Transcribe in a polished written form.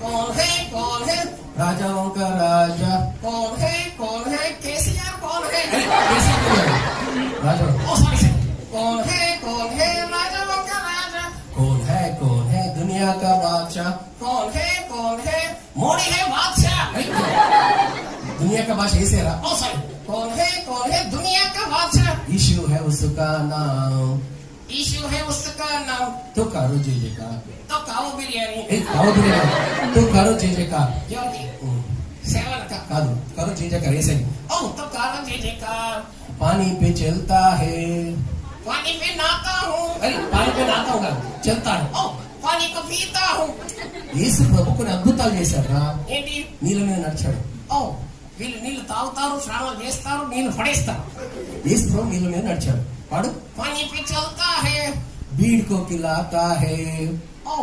कौन है राजाओं का राजा कौन है केसीआर कौन है राजा ओ सॉरी कौन है राजाओं का राजा कौन है दुनिया का बादशाह कौन है मोदी है बादशाह दुनिया का बादशाह ऐसे रहा ओ सॉरी कौन है दुनिया का बादशाह यीशु है उसका नाम यीशु है उसका नाम तो करो जय जयकार तो काओ बिरयानी కావు तो करो जय जयकार ज्योति सेवन का కాదు करो जय जयकार ऐसे ओ तो करो जय जयकार पानी पे चलता है पानी पे नहाता हूँ अरे पानी पे नहाता हूँ चलता है ओ पानी को पीता हूँ యేసు ప్రభు కొన్ని అద్భుతాలు చేశారా ఏంటి నీళ్ళ మీద నడిచాడు ఓ వీళ్ళు నీళ్లు తాగుతారు స్నానాలు చేస్తారు నీళ్లు పడేస్తారు యేసు ప్రభు నీళ్ళ మీద నడిచాడు వాడు पानी पे चलता है भीड़ को खिलाता है ओ